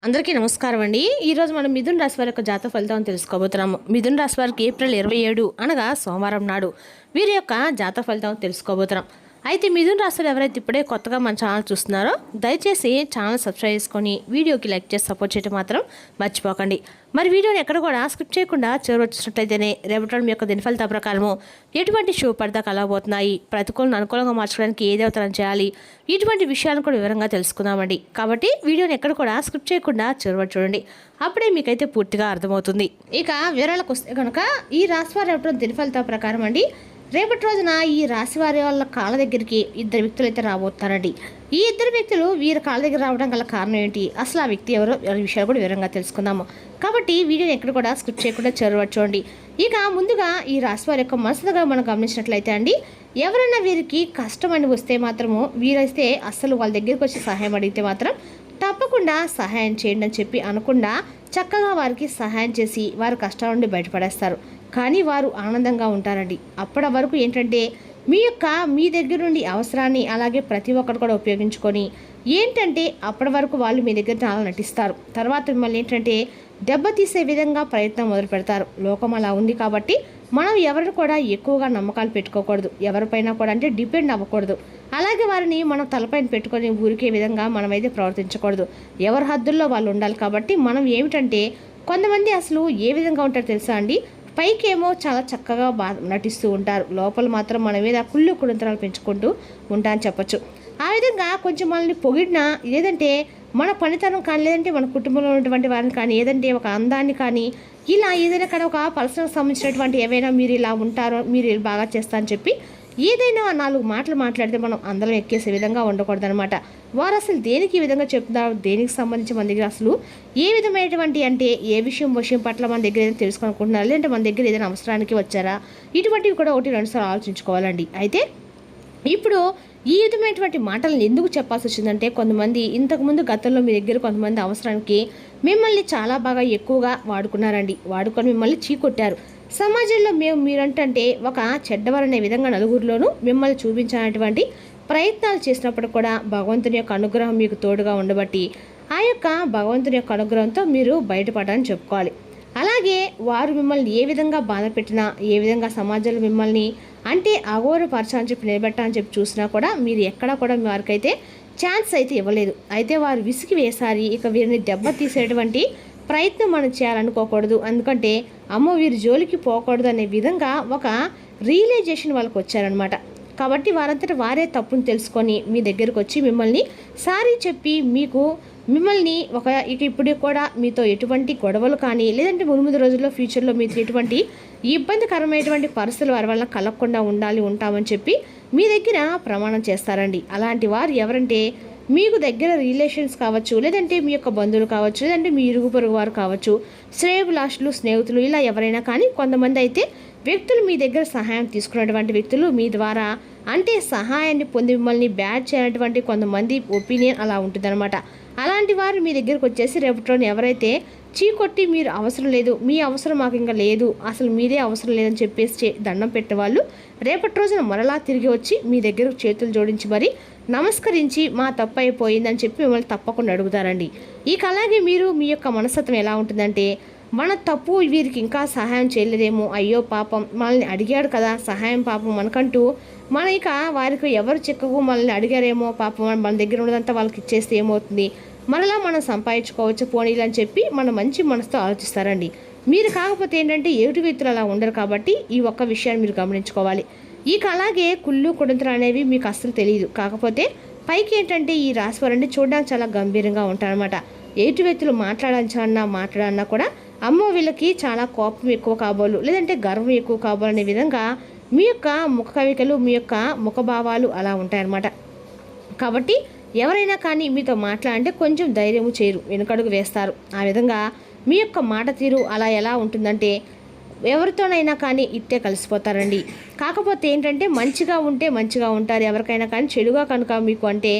అందరికీ నమస్కారం అండి. ఈరోజు మనం మిథున్ రాశి వారి యొక్క జాతక ఫలితాలను తెలుసుకోబోతున్నాము. మిథున్ రాశి వారికి ఏప్రిల్ 27 అనగా సోమవారం నాడు వీరి యొక్క జాతక ఫలితాలను తెలుసుకోబోతున్నాం. అయితే మిథున్ రాశి వారు ఎవరైతే ఇప్పుడే కొత్తగా మన ఛానల్ చూస్తున్నారో దయచేసి ఛానల్ సబ్స్క్రైబ్ చేసుకొని వీడియోకి లైక్ చేసి సపోర్ట్ చేయడం మాత్రం మర్చిపోకండి. మరి వీడియోని ఎక్కడ కూడా స్కిప్ చేయకుండా చివరి వచ్చినట్లయితేనే రేపటి మీ యొక్క దిన ఫలితాల ప్రకారము ఎటువంటి శుభపడత కలగబోతున్నాయి, ప్రతికూలను అనుకూలంగా మార్చడానికి ఏ దేవతలను చేయాలి, ఇటువంటి విషయాలను కూడా వివరంగా తెలుసుకుందామండి. కాబట్టి వీడియోని ఎక్కడ కూడా స్కిప్ చేయకుండా చివరి చూడండి, అప్పుడే మీకైతే పూర్తిగా అర్థమవుతుంది. ఇక వివరాలకు వస్తే కనుక ఈ రాశి వారి రేపటి దిన ఫలితాల ప్రకారం అండి, రేపటి రోజున ఈ రాశి వారి వాళ్ళ కాళ్ళ దగ్గరికి ఇద్దరు వ్యక్తులు అయితే రాబోతున్నారండి. ఈ ఇద్దరు వ్యక్తులు వీరి కాళ్ళ దగ్గర రావడం గల కారణం ఏంటి, అసలు ఆ వ్యక్తి ఎవరో విషయాలు కూడా వివరంగా తెలుసుకుందాము. కాబట్టి వీడియోని ఎక్కడ కూడా స్కిప్ చేయకుండా చూడండి. ఇక ముందుగా ఈ రాశి వారి యొక్క మనసుగా మనం గమనించినట్లయితే అండి, ఎవరైనా వీరికి కష్టం అని వస్తే మాత్రము వీరైతే అస్సలు వాళ్ళ దగ్గరికి వచ్చి సహాయం అడిగితే మాత్రం తప్పకుండా సహాయం చేయండి అని చెప్పి అనకుండా చక్కగా వారికి సహాయం చేసి వారి కష్టాల నుండి బయటపడేస్తారు. కానీ వారు ఆనందంగా ఉంటారండి. అప్పటి వరకు ఏంటంటే మీ దగ్గర నుండి అవసరాన్ని అలాగే ప్రతి ఒక్కరు కూడా ఉపయోగించుకొని ఏంటంటే అప్పటి వరకు వాళ్ళు మీ దగ్గర చాలా నటిస్తారు. తర్వాత మిమ్మల్ని ఏంటంటే దెబ్బతీసే విధంగా ప్రయత్నం మొదలు పెడతారు. లోకం అలా ఉంది కాబట్టి మనం ఎవరిని కూడా ఎక్కువగా నమ్మకాలు పెట్టుకోకూడదు, ఎవరిపైనా కూడా అంటే డిపెండ్ అవ్వకూడదు. అలాగే వారిని మనం తలపైన పెట్టుకొని ఊరికే విధంగా మనమైతే ప్రవర్తించకూడదు. ఎవరి హద్దుల్లో వాళ్ళు ఉండాలి. కాబట్టి మనం ఏమిటంటే కొంతమంది అసలు ఏ విధంగా ఉంటారో తెలుసా అండి, పైకేమో చాలా చక్కగా నటిస్తూ ఉంటారు, లోపల మాత్రం మన మీద కుళ్ళు కుడంతరాలు పెంచుకుంటూ ఉంటా అని చెప్పచ్చు. ఆ విధంగా కొంచెం మనల్ని పొగిడినా లేదంటే మన పనితనం కానీ లేదంటే మన కుటుంబంలో ఉన్నటువంటి వారిని కానీ ఏదంటే ఒక అందాన్ని కానీ ఇలా ఏదైనా కానీ ఒక పర్సనల్కి సంబంధించినటువంటి ఏవైనా మీరు ఇలా ఉంటారో మీరు బాగా చేస్తా అని చెప్పి ఏదైనా 4 మాటలు మాట్లాడితే మనం అందరం ఎక్కేసే విధంగా ఉండకూడదు అనమాట. వారు అసలు దేనికి ఈ విధంగా చెప్తున్నారు, దేనికి సంబంధించి మన దగ్గర అసలు ఏ విధమైనటువంటి అంటే ఏ విషయం పట్ల మన దగ్గర ఏదైనా తెలుసుకోనుకుంటున్నారు, లేదంటే మన దగ్గర ఏదైనా అవసరానికి వచ్చారా, ఇటువంటివి కూడా 1-2 సార్లు ఆలోచించుకోవాలండి. అయితే ఇప్పుడు ఈ విధమైనటువంటి మాటలను ఎందుకు చెప్పాల్సి వచ్చిందంటే కొంతమంది ఇంతకుముందు గతంలో మీ దగ్గర కొంతమంది అవసరానికి మిమ్మల్ని చాలా బాగా ఎక్కువగా వాడుకున్నారండి. వాడుకొని మిమ్మల్ని చీకొట్టారు. సమాజంలో మీరంటే ఒక చెడ్డవారనే విధంగా నలుగురిలోనూ మిమ్మల్ని చూపించాలనేటువంటి ప్రయత్నాలు చేసినప్పుడు కూడా భగవంతుని యొక్క అనుగ్రహం మీకు తోడుగా ఉండబట్టి ఆ యొక్క భగవంతుని యొక్క అనుగ్రహంతో మీరు బయటపడాలని చెప్పుకోవాలి. అలాగే వారు మిమ్మల్ని ఏ విధంగా బాధ పెట్టినా, ఏ విధంగా సమాజంలో మిమ్మల్ని అంటే అఘోరపరచాలని చెప్పి నిలబెట్టాలని చెప్పి చూసినా కూడా మీరు ఎక్కడా కూడా వారికైతే ఛాన్స్ అయితే ఇవ్వలేదు. అయితే వారు విసిగి వేసారి ఇక వీరిని దెబ్బతీసేటువంటి ప్రయత్నం మనం చేయాలనుకోకూడదు. ఎందుకంటే అమ్మో వీరి జోలికి పోకూడదు అనే విధంగా ఒక రియలైజేషన్ వాళ్ళకి వచ్చారనమాట. కాబట్టి వారంతటా వారే తప్పును తెలుసుకొని మీ దగ్గరకు వచ్చి మిమ్మల్ని సారీ చెప్పి మిమ్మల్ని ఇక ఇప్పుడు కూడా మీతో ఎటువంటి గొడవలు కానీ లేదంటే ముందు రోజుల్లో ఫ్యూచర్లో మీతో ఎటువంటి ఇబ్బందికరమైనటువంటి పరిస్థితులు వారి వల్ల కలగకుండా ఉంటామని చెప్పి మీ దగ్గర ప్రమాణం చేస్తారండి. అలాంటి వారు ఎవరంటే మీకు దగ్గర రిలేషన్స్ కావచ్చు, లేదంటే మీ యొక్క బంధువులు కావచ్చు, లేదంటే మీ ఇరుగు పొరుగు వారు కావచ్చు, శ్రేయభిలాషులు, స్నేహితులు, ఇలా ఎవరైనా కానీ కొంతమంది అయితే వ్యక్తులు మీ దగ్గర సహాయం తీసుకున్నటువంటి వ్యక్తులు మీ ద్వారా అంటే సహాయాన్ని పొంది మిమ్మల్ని బ్యాడ్ చేయనటువంటి కొంతమంది ఒపీనియన్ అలా ఉంటుందన్నమాట. అలాంటి వారు మీ దగ్గరకు వచ్చేసి రేపటిలోని ఎవరైతే చీకొట్టి మీరు అవసరం లేదు, మీ అవసరం మాకు ఇంకా లేదు, అసలు మీరే అవసరం లేదని చెప్పేసి దండం పెట్టే వాళ్ళు రేపటి రోజున మరలా తిరిగి వచ్చి మీ దగ్గరకు చేతులు జోడించి మరి నమస్కరించి మా తప్పు అయిపోయిందని చెప్పి మిమ్మల్ని తప్పకుండా అడుగుతారండి. ఇక అలాగే మీ యొక్క మనస్తత్వం ఎలా ఉంటుందంటే మన తప్పు వీరికి ఇంకా సహాయం చేయలేదేమో, అయ్యో పాపం మనల్ని అడిగాడు కదా సహాయం పాపం మనకంటూ ఇక వారికి ఎవరు చిక్కకు మనల్ని అడిగారేమో పాపం మన దగ్గర ఉన్నదంతా వాళ్ళకి ఇచ్చేస్తే ఏమవుతుంది, మనలా మనం సంపాదించుకోవచ్చు పోనీలు అని చెప్పి మన మంచి మనసుతో ఆలోచిస్తారండి. మీరు కాకపోతే ఏంటంటే ఏడు వ్యక్తులు అలా ఉండరు. కాబట్టి ఈ ఒక్క విషయాన్ని మీరు గమనించుకోవాలి. ఇక అలాగే కుళ్ళు కుడంతలు అనేవి మీకు అస్సలు తెలియదు. కాకపోతే పైకి ఏంటంటే ఈ రాశి వారంటే చూడడానికి చాలా గంభీరంగా ఉంటారనమాట. ఏటు వ్యక్తులు మాట్లాడన్నా కూడా అమ్మో వీళ్ళకి చాలా కోపం ఎక్కువ కాబోలు, లేదంటే గర్వం ఎక్కువ కాబోలు అనే విధంగా మీ యొక్క ముఖ కవికలు, మీ యొక్క ముఖభావాలు అలా ఉంటాయన్నమాట. కాబట్టి ఎవరైనా కానీ మీతో మాట్లాడంటే కొంచెం ధైర్యము చేయరు, వెనుకడుగు వేస్తారు. ఆ విధంగా మీ యొక్క మాట తీరు అలా ఎలా ఉంటుందంటే ఎవరితోనైనా కానీ ఇట్టే కలిసిపోతారండి. కాకపోతే ఏంటంటే మంచిగా ఉంటే మంచిగా ఉంటారు, ఎవరికైనా కానీ చెడుగా కనుక మీకు అంటే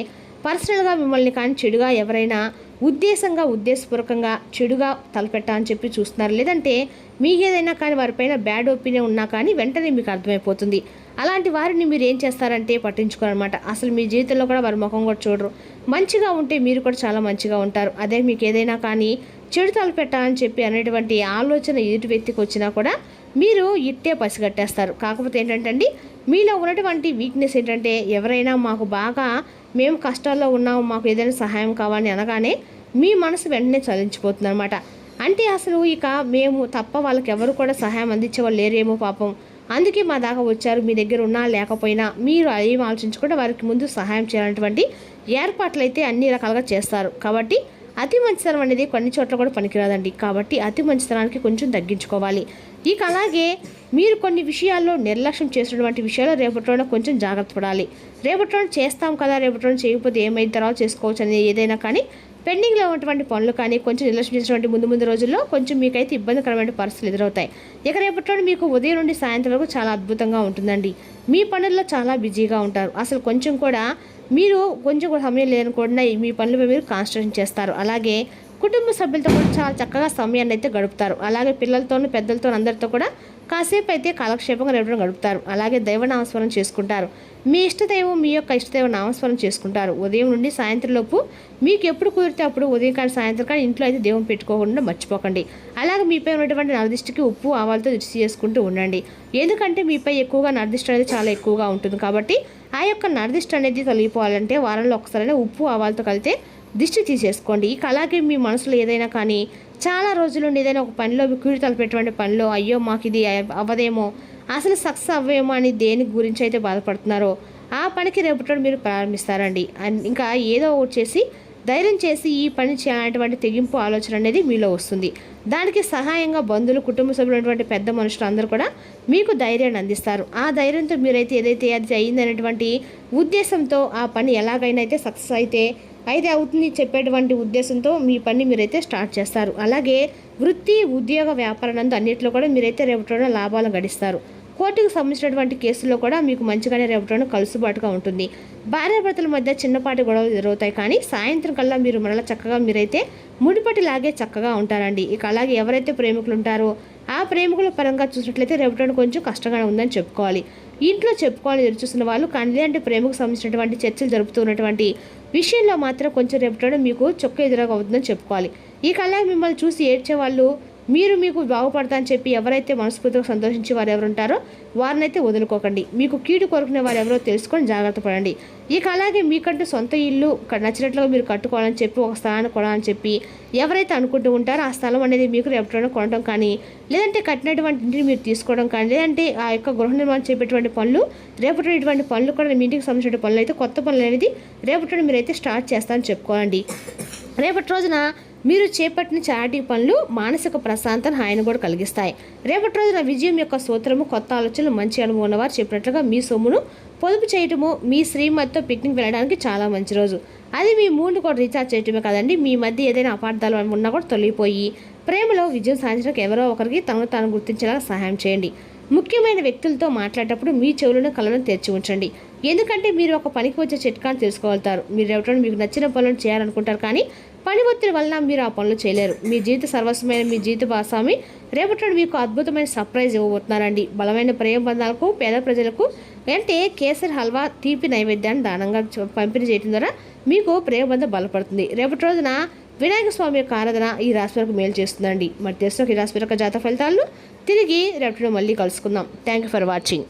పర్సనల్గా మిమ్మల్ని కానీ చెడుగా ఎవరైనా ఉద్దేశపూర్వకంగా చెడుగా తలపెట్టాలని చెప్పి చూస్తున్నారు, లేదంటే మీకు ఏదైనా కానీ వారిపైన బ్యాడ్ ఒపీనియన్ ఉన్నా కానీ వెంటనే మీకు అర్థమైపోతుంది. అలాంటి వారిని మీరు ఏం చేస్తారంటే పట్టించుకోరనమాట. అసలు మీ జీవితంలో కూడా వారి ముఖం కూడా చూడరు. మంచిగా ఉంటే మీరు కూడా చాలా మంచిగా ఉంటారు. అదే మీకు ఏదైనా కానీ చెడు తలపెట్టాలని చెప్పి అనేటువంటి ఆలోచన ఎదుటి వ్యక్తికి వచ్చినా కూడా మీరు ఇట్టే పసిగట్టేస్తారు. కాకపోతే ఏంటంటే అండి, మీలో ఉన్నటువంటి వీక్నెస్ ఏంటంటే, ఎవరైనా మాకు బాగా మేము కష్టాల్లో ఉన్నాము, మాకు ఏదైనా సహాయం కావాలని అనగానే మీ మనసు వెంటనే చలించిపోతుంది అనమాట. అంటే అసలు ఇక మేము తప్ప వాళ్ళకి ఎవరు కూడా సహాయం అందించే వాళ్ళు లేరేమో పాపం, అందుకే మా దాకా వచ్చారు, మీ దగ్గర ఉన్నా లేకపోయినా మీరు ఏం ఆలోచించకుండా వారికి ముందు సహాయం చేయాలన్నటువంటి ఏర్పాట్లు అయితే అన్ని రకాలుగా చేస్తారు. కాబట్టి అతి మంచితనం అనేది కొన్ని చోట్ల కూడా పనికిరాదండి. కాబట్టి అతి మంచితనానికి కొంచెం తగ్గించుకోవాలి. ఇక అలాగే మీరు కొన్ని విషయాల్లో నిర్లక్ష్యం చేసినటువంటి విషయాల్లో రేపటి రోజున కొంచెం జాగ్రత్త పడాలి. రేపటి రోజున చేస్తాం కదా, రేపటి రోజున చేయకపోతే ఏమైంది, తర్వాత చేసుకోవచ్చు అనేది ఏదైనా కానీ పెండింగ్లో ఉన్నటువంటి పనులు కానీ కొంచెం నిర్లక్ష్యం చేసినటువంటి ముందు రోజుల్లో కొంచెం మీకైతే ఇబ్బందికరమైన పరిస్థితులు ఎదురవుతాయి. ఇక రేపటి రోజున మీకు ఉదయం నుండి సాయంత్రం వరకు చాలా అద్భుతంగా ఉంటుందండి. మీ పనుల్లో చాలా బిజీగా ఉంటారు. అసలు కొంచెం కూడా మీరు కొంచెం కూడా సమయం లేనకుండా మీ పనులపై మీరు కాన్సన్ట్రేషన్ చేస్తారు. అలాగే కుటుంబ సభ్యులతో కూడా చాలా చక్కగా సమయాన్ని అయితే గడుపుతారు. అలాగే పిల్లలతోనూ పెద్దలతో అందరితో కూడా కాసేపు అయితే కాలక్షేపంగా రేపడం గడుపుతారు. అలాగే దైవ నామస్మరణ చేసుకుంటారు. మీ ఇష్టదైవం మీ యొక్క ఇష్టదైవ నామస్మరణ చేసుకుంటారు. ఉదయం నుండి సాయంత్రం లోపు మీకు ఎప్పుడు కుదిరితే అప్పుడు ఉదయం కానీ సాయంత్రం కానీ ఇంట్లో అయితే దేవుని పెట్టుకోకుండా మర్చిపోకండి. అలాగే మీపై ఉన్నటువంటి నరదిష్టికి ఉప్పు ఆవాలతో రుచి చేసుకుంటూ ఉండండి. ఎందుకంటే మీపై ఎక్కువగా నరదిష్టి అనేది చాలా ఎక్కువగా ఉంటుంది. కాబట్టి ఆ యొక్క నరదిష్టి అనేది తొలగిపోవాలంటే వారంలో ఒకసారైనా ఉప్పు ఆవాలతో కలితే దిష్టి తీసేసుకోండి. ఇక అలాగే మీ మనసులో ఏదైనా కానీ చాలా రోజుల నుండి ఏదైనా ఒక పనిలో కీడుతలు పెట్టేటువంటి పనిలో అయ్యో మాకు ఇది అవ్వదేమో, అసలు సక్సెస్ అవ్వేమో అని దేని గురించి అయితే బాధపడుతున్నారో ఆ పనికి రేపటి మీరు ప్రారంభిస్తారండి. ఇంకా ఏదో ఒకటి చేసి ధైర్యం చేసి ఈ పని చేయాలనేటువంటి తెగింపు ఆలోచన అనేది మీలో వస్తుంది. దానికి సహాయంగా బంధువులు, కుటుంబ సభ్యులైనటువంటి పెద్ద మనుషులు అందరూ కూడా మీకు ధైర్యాన్ని అందిస్తారు. ఆ ధైర్యంతో మీరైతే ఏదైతే అది అయిందనేటువంటి ఉద్దేశంతో ఆ పని ఎలాగైనా అయితే సక్సెస్ అయితే అవుతుంది చెప్పేటువంటి ఉద్దేశంతో మీ పని మీరైతే స్టార్ట్ చేస్తారు. అలాగే వృత్తి, ఉద్యోగ, వ్యాపారం అన్నింటిలో కూడా మీరైతే రేపటి లాభాలు గడిస్తారు. కోర్టుకు సంబంధించినటువంటి కేసుల్లో కూడా మీకు మంచిగానే రేపటి కలుసుబాటుగా ఉంటుంది. భార్యాభర్తల మధ్య చిన్నపాటి గొడవలు ఎదురవుతాయి, కానీ సాయంత్రం కల్లా మీరు మరలా చక్కగా మీరైతే ముడిపటిలాగే చక్కగా ఉంటారండి. ఇక అలాగే ఎవరైతే ప్రేమికులు ఉంటారో ఆ ప్రేమికుల పరంగా చూసినట్లయితే రేపటి కొంచెం కష్టంగా ఉందని చెప్పుకోవాలి. ఇంట్లో చెప్పుకోవాలని ఎదురు చూస్తున్న వాళ్ళు కానీ లేదంటే ప్రేమకు సంబంధించినటువంటి చర్చలు జరుపుతున్నటువంటి విషయంలో మాత్రం కొంచెం రేపటి మీకు చొక్క ఎదురుగా అవుతుందని చెప్పుకోవాలి. ఇక అలాగే మిమ్మల్ని చూసి ఏడ్చే వాళ్ళు మీకు బాగుపడతా అని చెప్పి ఎవరైతే మనస్ఫూర్తిగా సంతోషించి వారు ఎవరుంటారో వారినైతే వదులుకోకండి. మీకు కీడు కోరుకునే వారు ఎవరో తెలుసుకొని జాగ్రత్త పడండి. ఇక అలాగే మీకంటూ సొంత ఇల్లు నచ్చినట్లుగా మీరు కట్టుకోవాలని చెప్పి ఒక స్థలాన్ని కొనాలని చెప్పి ఎవరైతే అనుకుంటూ ఉంటారో ఆ స్థలం అనేది మీకు రేపటి కొనడం కానీ లేదంటే కట్టినటువంటి ఇంటిని మీరు తీసుకోవడం కానీ లేదంటే ఆ యొక్క గృహ నిర్మాణం చేపేటువంటి పనులు రేపటి ఇటువంటి పనులు కూడా మీ ఇంటికి సంబంధించిన పనులు అయితే కొత్త పనులు అనేది రేపటి మీరైతే స్టార్ట్ చేస్తారని చెప్పుకోవాలండి. రేపటి రోజున మీరు చేపట్టిన చారిటీ పనులు మానసిక ప్రశాంతత హాయిని కూడా కలిగిస్తాయి. రేపటి రోజున విజయం యొక్క సూత్రము కొత్త ఆలోచనలు మంచి అనుభవం ఉన్నవారు చెప్పినట్లుగా మీ సొమ్మును పొదుపు చేయటము, మీ శ్రీమతితో పిక్నిక్ వెళ్ళడానికి చాలా మంచి రోజు. అది మీ మూడ్ని కూడా రీఛార్జ్ చేయటమే కాదండి, మీ మధ్య ఏదైనా అపార్థాలు ఉన్నా కూడా తొలగిపోయి ప్రేమలో విజయం సాధించడానికి ఎవరో ఒకరికి తనను తాను గుర్తించేలా సహాయం చేయండి. ముఖ్యమైన వ్యక్తులతో మాట్లాడేటప్పుడు మీ చెవులను కళ్ళను తెరిచి ఉంచండి. ఎందుకంటే మీరు ఒక పనికి వచ్చే చిట్కాను తెలుసుకోగలుగుతారు. మీరు ఎవరైనా మీకు నచ్చిన పనులను చేయాలనుకుంటారు, కానీ పని ఒత్తిడి వలన మీరు ఆ పనులు చేయలేరు. మీ జీవిత సర్వస్వమైన మీ జీవిత భాగస్వామి రేపటి మీకు అద్భుతమైన సర్ప్రైజ్ ఇవ్వబోతున్నారండి. బలమైన ప్రేమ బంధాలకు పేద ప్రజలకు అంటే కేసరి హల్వా తీపి నైవేద్యాన్ని దానంగా పంపిణీ చేయడం ద్వారా మీకు ప్రేమ బంధం బలపడుతుంది. రేపటి రోజున వినాయక స్వామి యొక్క ఆరాధన ఈ రాశి వరకు మేలు చేస్తుందండి. మరి తెలుసు ఈ రాశి యొక్క జాతక ఫలితాలను తిరిగి రేపటి మళ్ళీ కలుసుకుందాం. Thank you for watching.